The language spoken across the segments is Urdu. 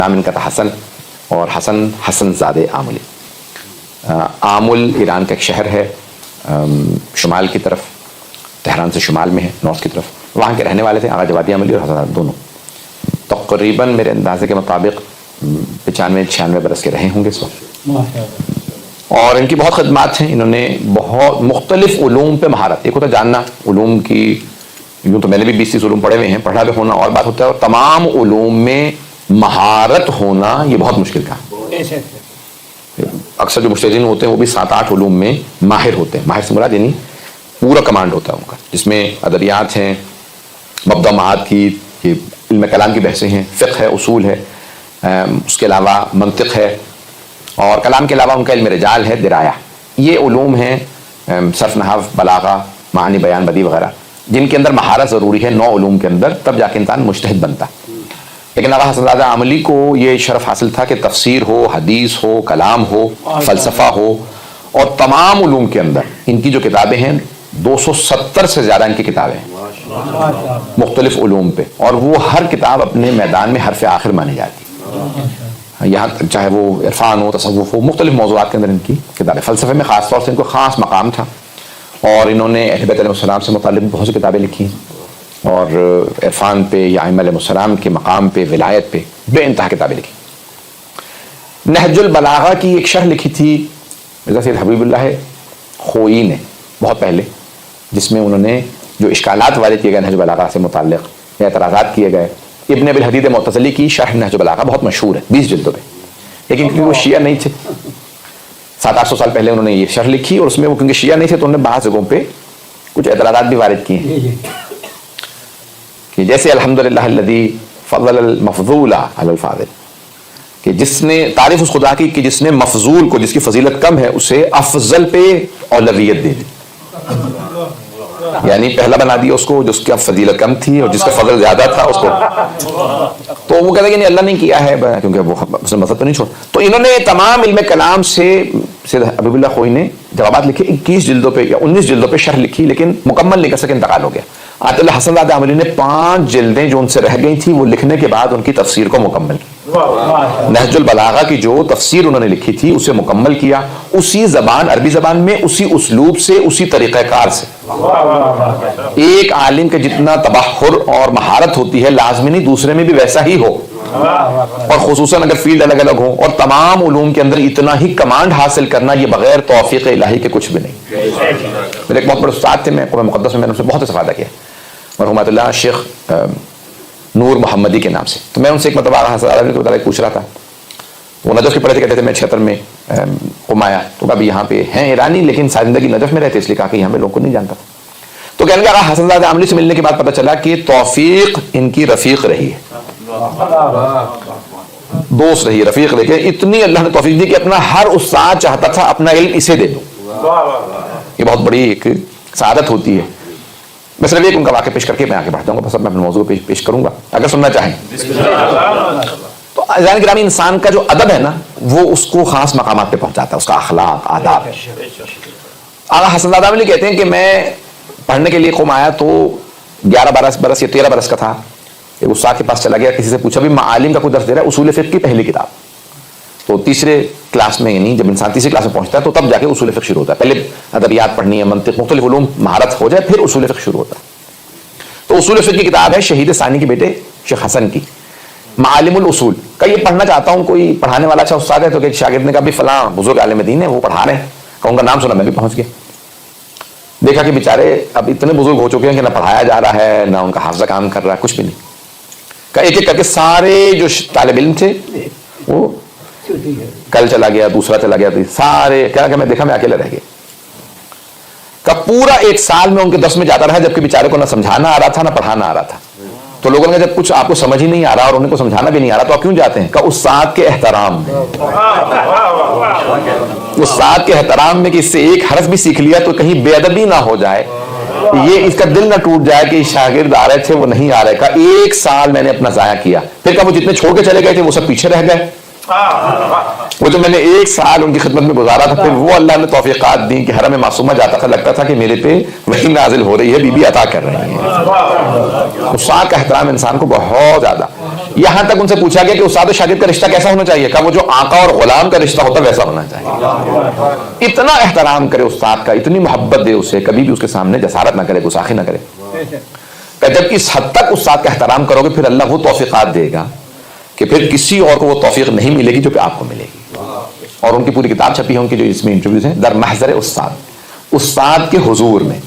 نام ان کا تھا حسن، اور حسن زادہ آملی. آمل ایران کا ایک شہر ہے، شمال کی طرف، تہران سے شمال میں ہے، نارتھ کی طرف. وہاں کے رہنے والے تھے آغا جوادی آملی اور حسن دونوں. تقریباً میرے اندازے کے مطابق 95-96 برس کے رہے ہوں گے اس وقت. اور ان کی بہت خدمات ہیں. انہوں نے بہت مختلف علوم پہ مہارت، ایک ہوتا ہے جاننا علوم کی، یوں تو میں نے بھی 20-30 علوم پڑھے ہوئے ہیں، پڑھا بھی ہونا اور بات ہوتا ہے، اور تمام علوم میں مہارت ہونا یہ بہت مشکل کام. اکثر جو مجتہدین ہوتے ہیں وہ بھی 7-8 علوم میں ماہر ہوتے ہیں. ماہر سے مراد یعنی پورا کمانڈ ہوتا ہے ان کا، جس میں ادبیات ہیں، مبدا معاد کی، علم کلام کی بحثیں ہیں، فقہ ہے، اصول ہے، اس کے علاوہ منطق ہے، اور کلام کے علاوہ ان کا علم رجال ہے، درایا. یہ علوم ہیں، صرف نحو، بلاغہ، معانی، بیان، بدیع وغیرہ، جن کے اندر مہارت ضروری ہے 9 علوم کے اندر، تب جا کے انسان مجتہد بنتا. لیکن آغا حسن زادہ آملی کو یہ شرف حاصل تھا کہ تفسیر ہو، حدیث ہو، کلام ہو، فلسفہ ہو، اور تمام علوم کے اندر ان کی جو کتابیں ہیں 270 سے زیادہ ان کی کتابیں ہیں مختلف علوم پہ، اور وہ ہر کتاب اپنے میدان میں حرف آخر مانی جاتی ہے. یہاں چاہے وہ عرفان ہو، تصوف ہو، مختلف موضوعات کے اندر ان کی کتابیں. فلسفے میں خاص طور سے ان کو خاص مقام تھا، اور انہوں نے اہل بیت علیہ السلام سے متعلق بہت سی کتابیں لکھی، اور عرفان پہ یا ائمہ علیہ السلام کے مقام پہ، ولایت پہ بے انتہا کتابیں لکھی. نہج البلاغہ کی ایک شرح لکھی تھی مرزا سید حبیب اللہ خوئی نے بہت پہلے، جس میں انہوں نے جو اشکالات وارد کیے گئے نہج البلاغہ سے متعلق، اعتراضات کیے گئے. ابن ابی الحدید معتزلی کی شرح نہج البلاغہ بہت مشہور ہے، 20 جلدوں پہ. لیکن کیونکہ وہ شیعہ نہیں تھے، 700-800 سال پہلے انہوں نے یہ شرح لکھی، اور اس میں وہ کیونکہ شیعہ نہیں تھے تو انہوں نے بعض جگہوں پہ کچھ اعتراضات بھی وارد کیے ہیں، کہ جیسے الحمدللہ الذی فضل المفضول علی الفاضل، کہ جس نے تعریف اس خدا کی کہ جس نے مفضول کو، جس کی فضیلت کم ہے، اسے افضل پہ اولویت دے دی. یعنی پہلا بنا دیا اس کو جس کی فضیلت کم تھی، اور جس کا فضل زیادہ تھا اس کو. تو وہ کہتے ہیں کہ اللہ نے کیا ہے، کیونکہ وہ اس نے مذہب تو نہیں چھوڑا. تو انہوں نے تمام علم کلام سے سید حبیب اللہ خوئی نے جوابات لکھے، 21 جلدوں پہ یا 19 جلدوں پہ شرح لکھی، لیکن مکمل نہیں کر سکے، انتقال ہو گیا. آیت اللہ حسن زادہ آملی نے 5 جلدیں جو ان سے رہ گئی تھی وہ لکھنے کے بعد ان کی تفسیر کو مکمل کی. نہج البلاغہ کی جو تفسیر انہوں نے لکھی تھی اسے مکمل کیا، اسی زبان، عربی زبان میں، اسی اسلوب سے، اسی طریقہ کار سے. ایک عالم کے جتنا تبحر اور مہارت ہوتی ہے لازمی نہیں دوسرے میں بھی ویسا ہی ہو، اور خصوصاً اگر فیلڈ الگ الگ ہو، اور تمام علوم کے اندر اتنا ہی کمانڈ حاصل کرنا یہ بغیر توفیق الہی کے کچھ بھی نہیں. میرے ایک بہت بڑے استاد تھے، میں قرآن مقدس میں نے ان سے بہت استفادہ کیا، مرحومۃ اللہ شیخ نور محمدی کے نام سے. تو میں ان سے ایک مرتبہ حضرت پوچھ رہا تھا، وہ نجف کے پڑھے تھے، کہتے تھے میں 76 میں قم آیا، تو کبھی یہاں پہ ہیں ایرانی لیکن ساری زندگی نجف میں رہتے، اس لیے کہا کہ یہاں پہ لوگوں کو نہیں جانتا تھا. تو کہنے لگا حسن زادہ آملی سے ملنے کے بعد پتہ چلا کہ توفیق ان کی رفیق رہی ہے، دوست رہی ہے، رفیق رہی ہے. اتنی اللہ نے توفیق دی کہ اپنا ہر استاد چاہتا تھا اپنا علم اسے دے دو. یہ بہت بڑی ایک سعادت ہوتی ہے. میں صرف ایک ان کا واقعہ پیش کر کے میں آگے بڑھتا ہوں، بس اب میں اپنے موضوع پیش کروں گا اگر سننا چاہیں. تو عزیزان گرامی، انسان کا جو ادب ہے نا وہ اس کو خاص مقامات پہ پہنچاتا ہے، اس کا اخلاق، آداب. آغا حسن زادہ آملی کہتے ہیں کہ میں پڑھنے کے لیے قم آیا تو 11 برس یا 13 برس کا تھا. ایک استاد کے پاس چلا گیا، کسی سے پوچھا بھی معالم کا کوئی درس دے رہا ہے، اصول فقہ کی پہلی کتاب. تو تیسرے کلاس میں، یعنی جب انسان تیسری کلاس میں پہنچتا ہے تو تب جا کے اصول فقہ شروع ہوتا ہے. پہلے ادبیات پڑھنی ہے، منطق، مختلف علوم مہارت ہو جائے، پھر اصول فقہ شروع ہوتا ہے. تو اصول فقہ کی کتاب ہے شہید ثانی کے بیٹے شیخ حسن کی، معالم الاصول کا. یہ پڑھنا چاہتا ہوں، کوئی پڑھانے والا اچھا استاد ہے. تو کہ شاگرد نے کہا بھی فلاں بزرگ عالم دین ہے، وہ پڑھا رہے ہیں. ان کا نام سنا، میں بھی پہنچ گیا. دیکھا کہ بیچارے اب اتنے بزرگ ہو چکے ہیں کہ نہ پڑھایا جا رہا ہے، نہ ان کا حافظہ کام کر رہا ہے، کچھ بھی نہیں. ایک ایک کر کے سارے جو طالب علم تھے وہ کل چلا گیا، دوسرا چلا گیا، سارے کیا کہ میں دیکھا میں اکیلے رہ گیا. کا پورا 1 سال میں ان کے 10 میں جاتا رہا، جبکہ بیچارے کو نہ سمجھانا آ رہا تھا نہ پڑھانا آ رہا تھا. تو لوگوں نے کہا جب کچھ آپ کو سمجھ ہی نہیں آ رہا اور انہیں کو سمجھانا بھی نہیں آ رہا تو آپ کیوں جاتے ہیں؟ کہ استاد کے احترام میں، استاد کے احترام میں، کہ اس سے ایک حرف بھی سیکھ لیا تو کہیں بے ادبی نہ ہو جائے، یہ اس کا دل نہ ٹوٹ جائے کہ شاگرد آ رہے تھے وہ نہیں آ رہے. کا 1 سال میں نے اپنا ضائع کیا. پھر کہا وہ جتنے چھوڑ کے چلے گئے تھے وہ سب پیچھے رہ گئے. وہ جو میں نے 1 سال ان کی خدمت میں گزارا تھا، پھر وہ اللہ نے توفیقات دی کہ حرم معصومہ جاتا تھا، لگتا تھا کہ میرے پہ وحی نازل ہو رہی ہے، بی بی عطا کر رہی ہے. استاد کا احترام انسان کو بہت زیادہ. یہاں تک ان سے پوچھا گیا کہ استاد و شاگرد کا رشتہ کیسا ہونا چاہیے؟ کہا وہ جو آقا اور غلام کا رشتہ ہوتا ہے ویسا ہونا چاہیے. اتنا احترام کرے استاد کا, اتنی محبت دے اسے, کبھی بھی اس کے سامنے جسارت نہ کرے, گستاخی نہ کرے. جب اس حد تک استاد کا احترام کرو گے پھر اللہ وہ توفیقات دے گا کہ پھر کسی اور کو وہ توفیق نہیں ملے گی جو کہ آپ کو ملے گی. اور ان کی پوری کتاب چھپی ہے ان کی جو اس میں انٹرویوز ہیں, در محضر استاد, استاد کے حضور میں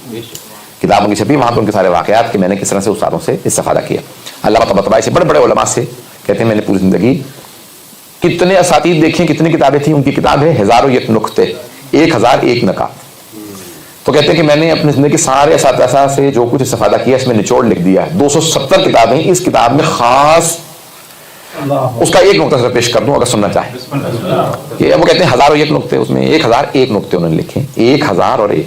کتاب ان کی چھپی, وہاں پہ ان کے سارے واقعات کہ میں نے کس طرح سے استادوں سے استفادہ کیا. علامہ طباطبائی سے, بڑے بڑے علماء سے, کہتے ہیں میں نے پوری زندگی کتنے اساتید دیکھیں, کتنی کتابیں تھیں. ان کی کتاب ہے 1001 نکتے, 1001 نکات. تو کہتے ہیں کہ میں نے اپنی زندگی سارے اساتذہ سے جو کچھ استفادہ کیا اس میں نچوڑ لکھ دیا ہے. 270 کتابیں, اس کتاب میں خاص اس کا ایک نقطہ پیش کر دوں اگر سننا چاہیں. کہ وہ کہتے ہیں 1001 نقطے, اس میں 1001 نقطے انہوں نے لکھے, 1001.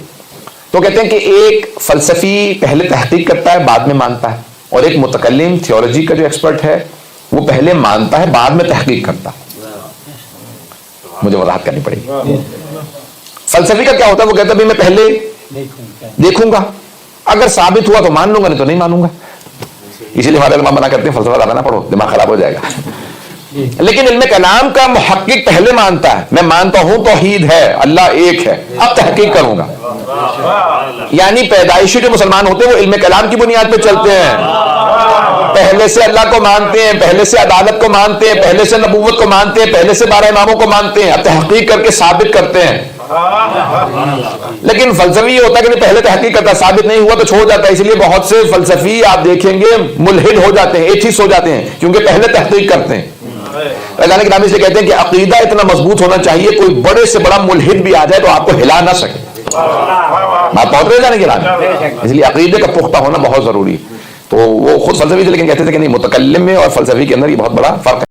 تو کہتے ہیں کہ ایک فلسفی پہلے تحقیق کرتا ہے بعد میں مانتا ہے, اور ایک متکلم تھیولوجی کا جو ایکسپرٹ ہے وہ پہلے مانتا ہے بعد میں تحقیق کرتا ہے. مجھے وضاحت کرنی پڑے گی. فلسفی کا کیا ہوتا ہے؟ وہ کہتا ہے میں پہلے دیکھوں گا, اگر ثابت ہوا تو مان لوں گا, نہیں تو نہیں مانوں گا. اسی لیے ہمارے علماء منع کرتے ہیں فلسفہ زیادہ نہ پڑھو, دماغ خراب ہو جائے گا. لیکن علم کلام کا محقق پہلے مانتا ہے, میں مانتا ہوں توحید ہے, اللہ ایک ہے, اب تحقیق کروں گا. یعنی پیدائشی جو مسلمان ہوتے ہیں وہ علم کلام کی بنیاد پہ چلتے ہیں, پہلے سے اللہ کو مانتے ہیں, پہلے سے عدالت کو مانتے ہیں, پہلے سے نبوت کو مانتے ہیں, پہلے سے 12 اماموں کو مانتے ہیں, اب تحقیق کر کے ثابت کرتے ہیں. لیکن فلسفی یہ ہوتا ہے کہ پہلے تحقیق کرتا ہے, ثابت نہیں ہوا تو چھوڑ جاتا ہے. اس لیے بہت سے فلسفی آپ دیکھیں گے ملحد ہو جاتے ہیں, ایتھیسٹ ہو جاتے ہیں, کیونکہ پہلے تحقیق کرتے ہیں. رضوان کرام سے کہتے ہیں کہ عقیدہ اتنا مضبوط ہونا چاہیے کوئی بڑے سے بڑا ملحد بھی آ جائے تو آپ کو ہلا نہ سکے. بات پہنچ رہے جانے کے, اس لیے عقیدے کا پختہ ہونا بہت ضروری. تو وہ خود فلسفی تھے لیکن کہتے تھے کہ نہیں, متکلم میں اور فلسفی کے اندر یہ بہت بڑا فرق ہے.